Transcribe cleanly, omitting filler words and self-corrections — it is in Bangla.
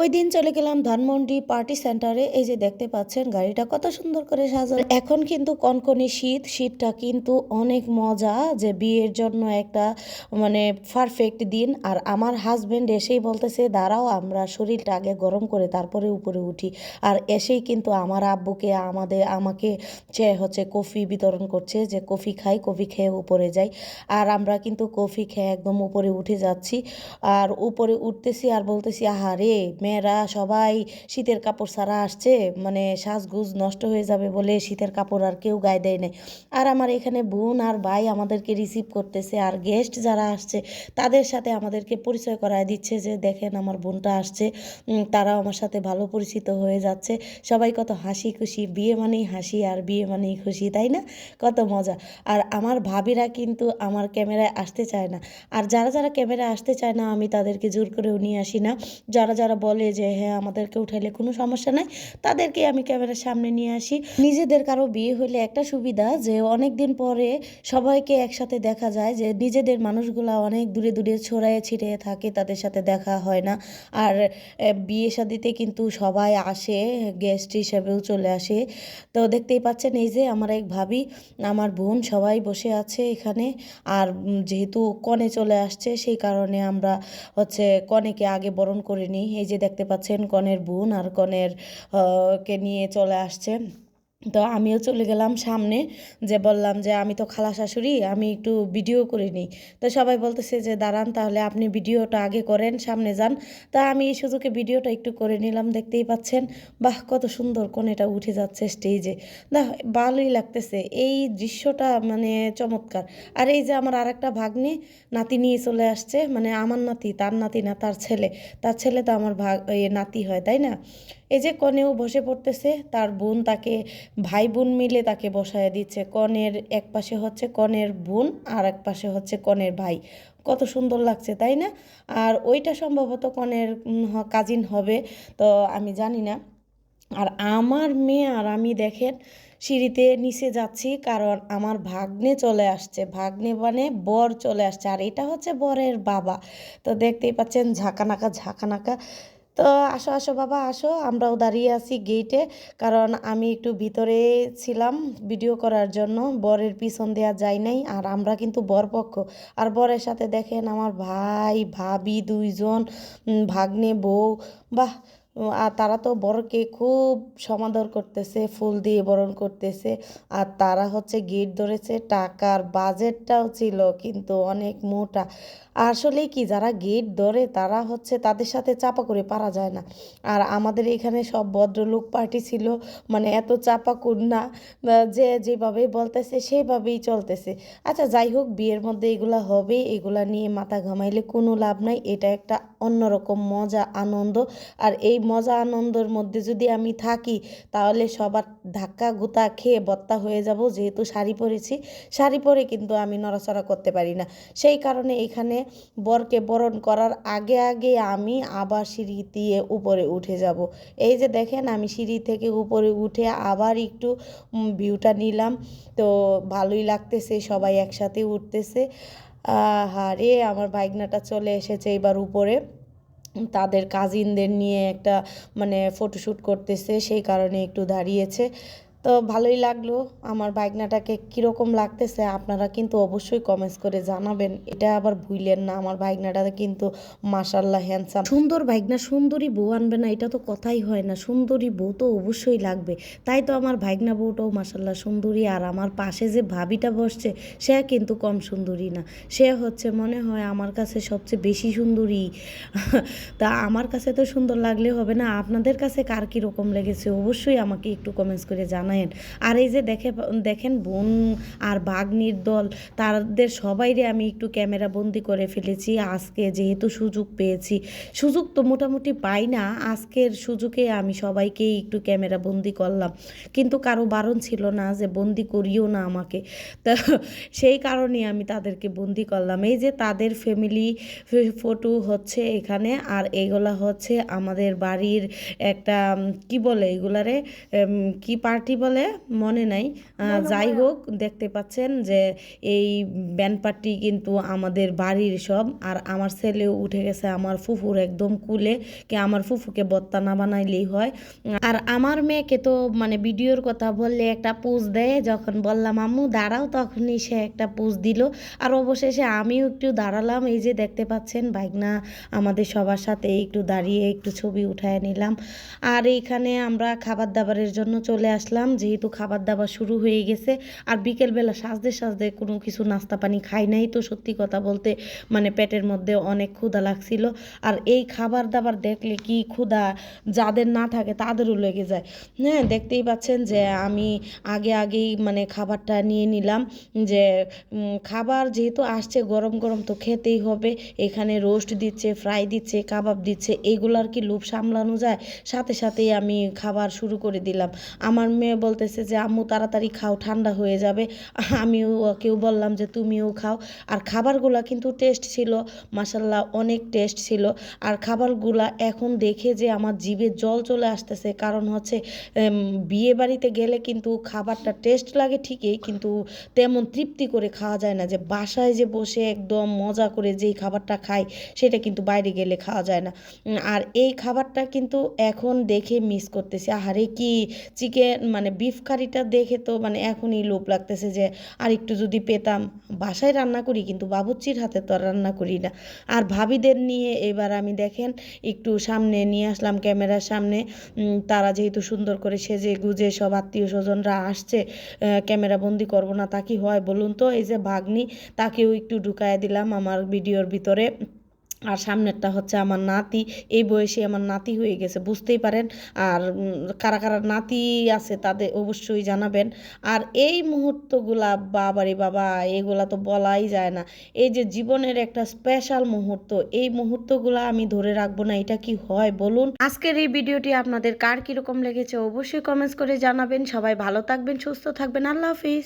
ওইদিন চলে গেলাম ধানমন্ডি পার্টি সেন্টারে। এই যে দেখতে পাচ্ছেন গাড়িটা কত সুন্দর করে সাজানো। এখন কিন্তু কনকনে শীত, শীতটা কিন্তু অনেক মজা, যে বিয়ের জন্য একটা মানে পারফেক্ট দিন। আর আমার হাজবেন্ড এসেই বলতেছে দাঁড়াও আমরা শরীরটা আগে গরম করে তারপরে উপরে উঠি। আর এসেই কিন্তু আমার আব্বুকে আমাকে হচ্ছে কফি বিতরণ করছে, যে কফি খাই, কফি খেয়ে উপরে যাই। আর আমরা কিন্তু কফি খেয়ে একদম উপরে উঠে যাচ্ছি। আর উপরে উঠতেছি আর বলতেছি আহারে মেয়েরা সবাই শীতের কাপড় ছাড়া আসছে, মানে সাজগুজ নষ্ট হয়ে যাবে বলে শীতের কাপড় আর কেউ গায়ে দেয় নাই। আর আমার এখানে বোন আর ভাই আমাদেরকে রিসিভ করতেছে, আর গেস্ট যারা আসছে তাদের সাথে আমাদেরকে পরিচয় করায় দিচ্ছে, যে দেখেন আমার বোনটা আসছে। তারাও আমার সাথে ভালো পরিচিত হয়ে যাচ্ছে। সবাই কত হাসি খুশি, বিয়ে মানেই হাসি আর বিয়ে মানেই খুশি, তাই না? কত মজা। আর আমার ভাবিরা কিন্তু আমার ক্যামেরায় আসতে চায় না। আর যারা যারা ক্যামেরায় আসতে চায় না আমি তাদেরকে জোর করেও নিয়ে আসি না। যারা যারা বলে যে হ্যাঁ আমাদেরকে উঠাইলে কোনো সমস্যা নাই, তাদেরকে আমি ক্যামেরার সামনে নিয়ে আসি। নিজেদের কারো বিয়ে হলে একটা সুবিধা, যে অনেক দিন পরে সবাইকে একসাথে দেখা যায়, যে নিজেদের মানুষগুলা অনেক দূরে দূরে ছড়ায়ে ছিটিয়ে থাকে, তাদের সাথে দেখা হয় না। আর বিয়ে শাদিতে কিন্তু সবাই আসে, গেস্ট হিসেবেও চলে আসে। তো দেখতেই পাচ্ছেন এই যে আমার এক ভাবি, আমার বোন সবাই বসে আছে এখানে। আর যেহেতু কনে চলে আসছে সেই কারণে আমরা হচ্ছে কনেকে আগে বরণ করে নিই। এই যে দেখতে পাচ্ছেন কনের বোন আর কনের কে নিয়ে চলে আসছে। তো আমিও চলে গেলাম সামনে, যে বললাম যে আমি তো খালা শাশুড়ি, আমি একটু ভিডিও করে নিই। তো সবাই বলতেছে যে দাঁড়ান তাহলে আপনি ভিডিওটা আগে করেন, সামনে যান। তা আমি এই সুযোগে ভিডিওটা একটু করে নিলাম। দেখতেই পাচ্ছেন বাহ কত সুন্দর কনেটা উঠে যাচ্ছে স্টেজে। ভালোই লাগতেছে এই দৃশ্যটা, মানে চমৎকার। আর এই যে আমার আরেকটা ভাগ্নে নাতি নিয়ে চলে আসছে, মানে আমার নাতি, তার নাতি না, তার ছেলে। তার ছেলে তো আমার নাতি হয়, তাই না? এই যে কনেও বসে পড়তেছে, তার বোন তাকে, ভাই বোন মিলে তাকে বসায় দিচ্ছে। কনের এক পাশে হচ্ছে কনের বোন আর এক পাশে হচ্ছে কনের ভাই। কত সুন্দর লাগছে, তাই না? আর ওইটা সম্ভবত কনের কাজিন হবে, তো আমি জানি না। আর আমার মেয়ে আর আমি দেখেন সিঁড়িতে নিচে যাচ্ছি, কারণ আমার ভাগ্নে চলে আসছে, ভাগ্নে মানে বর চলে আসছে, আর এটা হচ্ছে বরের বাবা। তো দেখতেই পাচ্ছেন ঝাঁকানাকা ঝাঁকানাকা। তো আসো আসো বাবা আসো, আমরাও দাঁড়িয়ে আছি গেটে, কারণ আমি একটু ভিতরে ছিলাম ভিডিও করার জন্য, বরের পিছন দেওয়া যায় নাই। আর আমরা কিন্তু বরপক্ষ। আর বরের সাথে দেখেন আমার ভাই ভাবি দুইজন, ভাগ্নে বউ, বাহ। আর তারা তো বরকে খুব সমাদর করতেছে, ফুল দিয়ে বরণ করতেছে। আর তারা হচ্ছে গেট ধরেছে, টাকার বাজেটটাও ছিল কিন্তু অনেক মোটা। আসলে কি যারা গেট ধরে তারা হচ্ছে তাদের সাথে চাপা করে পারা যায় না। আর আমাদের এখানে সব ভদ্রলোক পার্টি ছিল, মানে এত চাপা না, যে যেভাবে বলতেছে সেভাবেই চলতেছে। আচ্ছা যাই হোক, বিয়ের মধ্যে এগুলা হবে, এগুলা নিয়ে মাথা ঘামাইলে কোনো লাভ নাই। এটা একটা অন্যরকম মজা আনন্দ। আর এই মজা আনন্দের মধ্যে যদি আমি থাকি তাহলে সবার ধাক্কা গুতা খেয়ে বত্তা হয়ে যাব। যেহেতু শাড়ি পরেছি, শাড়ি পরে কিন্তু আমি নড়াচড়া করতে পারি না। সেই কারণে এখানে বরকে বরণ করার আগে আগে আমি আবার সিঁড়ি দিয়ে উপরে উঠে যাব। এই যে দেখেন আমি সিঁড়ি থেকে উপরে উঠে আবার একটু ভিউটা নিলাম। তো ভালোই লাগতেছে, সবাই একসাথে উঠতেছে। আহারে আমার ভাইগনাটা চলে এসেছে এবার উপরে, তাদের কাজিনদের নিয়ে একটা মানে ফটোশ্যুট করতেছে, সেই কারণে একটু দাঁড়িয়েছে। তো ভালোই লাগলো। আমার বাইকনাটাকে কীরকম লাগতেছে আপনারা কিন্তু অবশ্যই কমেন্টস করে জানাবেন। এটা আবার ভুলেন না, আমার বাইকনাটা কিন্তু মাশাল্লাহ হ্যান্ডসাম। সুন্দর বাইকনা সুন্দরী বউ আনবে না, এটা তো কথাই হয় না, সুন্দরী বউ তো অবশ্যই লাগবে। তাই তো আমার ভাইগনা বউটাও মাশাল্লাহ সুন্দরী। আর আমার পাশে যে ভাবিটা বসছে সে কিন্তু কম সুন্দরী না, সে হচ্ছে মনে হয় আমার কাছে সবচেয়ে বেশি সুন্দরী। তা আমার কাছে তো সুন্দর লাগলে হবে না, আপনাদের কাছে কার কীরকম লেগেছে অবশ্যই আমাকে একটু কমেন্টস করে জানায়েন। আর এই যে দেখেন বোন আর বাগনির দল, তাদের সবাইরে আমি একটু ক্যামেরা বন্দি করে ফেলেছি আজকে, যেহেতু সুযোগ পেয়েছি। সুযোগ তো মোটামুটি পাই না, আজকের সুযোগে আমি সবাইকেই একটু ক্যামেরা বন্দি করলাম। কিন্তু কারো বারণ ছিল না যে বন্দি করিও না আমাকে, তো সেই কারণে আমি তাদেরকে বন্দি করলাম। এই যে তাদের ফ্যামিলি ফটো হচ্ছে এখানে। আর এগুলা হচ্ছে আমাদের বাড়ির একটা কি বলে এগুলারে, কি পার্টি বলে মনে নাই। যাই হোক, দেখতে পাচ্ছেন যে এই ব্যান্ড পার্টি কিন্তু আমাদের বাড়ির সব। আর আমার ছেলেও উঠে গেছে আমার ফুফুর একদম কুলে, কে আমার ফুফুকে বত্তা না বানাইলেই হয়। আর আমার মেয়েকে তো মানে ভিডিওর কথা বললে একটা পোজ দেয়, যখন বললাম আম্মু দাঁড়াও তখনই সে একটা পোজ দিল। আর অবশেষে আমিও একটু দাঁড়ালাম, এই যে দেখতে পাচ্ছেন ভাইগনা আমাদের সবার সাথে একটু দাঁড়িয়ে একটু ছবি উঠায় নিলাম। আর এইখানে আমরা খাবার দাবারের জন্য চলে আসলাম, যেহেতু খাবার দাবার শুরু হয়ে গেছে। আর বিকেলবেলা সাজতে সাজতে কোনো কিছু নাস্তা পানি খাই নাই, তো সত্যি কথা বলতে মানে পেটের মধ্যে অনেক ক্ষুধা লাগছিল। আর এই খাবার দাবার দেখলে কি ক্ষুধা যাদের না থাকে তাদেরও লেগে যায়। হ্যাঁ, দেখতেই পাচ্ছেন যে আমি আগেই মানে খাবারটা নিয়ে নিলাম, যে খাবার যেহেতু আসছে গরম গরম তো খেতেই হবে। এখানে রোস্ট দিচ্ছে, ফ্রাই দিচ্ছে, কাবাব দিচ্ছে, এইগুলার কি লোভ সামলানো যায়? সাথে সাথেই আমি খাবার শুরু করে দিলাম। আমার মেয়ে বলতেছে যে আম্মু তাড়াতাড়ি খাও, ঠান্ডা হয়ে যাবে। আমিও ওকেও বললাম যে তুমিও খাও। আর খাবারগুলা কিন্তু টেস্ট ছিল, মাশাল্লাহ অনেক টেস্ট ছিল। আর খাবারগুলা এখন দেখে যে আমার জিভে জল চলে আসতেছে, কারণ হচ্ছে বিয়ে বাড়িতে গেলে কিন্তু খাবারটা টেস্ট লাগে ঠিকই, কিন্তু তেমন তৃপ্তি করে খাওয়া যায় না। যে বাসায় যে বসে একদম মজা করে যেই খাবারটা খাই, সেটা কিন্তু বাইরে গেলে খাওয়া যায় না। আর এই খাবারটা কিন্তু এখন দেখে মিস করতেছি। আহারে কি চিকেন মানে বিফ কারিটা দেখে তো মানে এখনই লোভ লাগতেছে যে আর একটু যদি পেতাম। বাসায় রান্না করি কিন্তু বাবুর্চির হাতে তো আর রান্না করি না। আর ভাবিদের নিয়ে এবার আমি দেখেন একটু সামনে নিয়ে আসলাম ক্যামেরার সামনে। তারা যেহেতু সুন্দর করে সেজে গুজে সব আত্মীয় স্বজনরা আসছে, ক্যামেরা বন্দি করবো না তা কি হয় বলুন তো? এই যে ভাগ্নি, তাকেও একটু ঢুকায় দিলাম আমার ভিডিওর ভিতরে। আর সামনেরটা হচ্ছে আমার নাতি, এই বয়সে আমার নাতি হয়ে গেছে, বুঝতেই পারেন। আর কারা কারা নাতি আছে তাদের অবশ্যই জানাবেন। আর এই মুহূর্তগুলা বাবারে বাবা, এগুলা তো বলাই যায় না। এই যে জীবনের একটা স্পেশাল মুহূর্ত, এই মুহূর্তগুলা আমি ধরে রাখবো না, এটা কি হয় বলুন? আজকের এই ভিডিওটি আপনাদের কার কীরকম লেগেছে অবশ্যই কমেন্টস করে জানাবেন। সবাই ভালো থাকবেন, সুস্থ থাকবেন, আল্লাহ হাফিজ।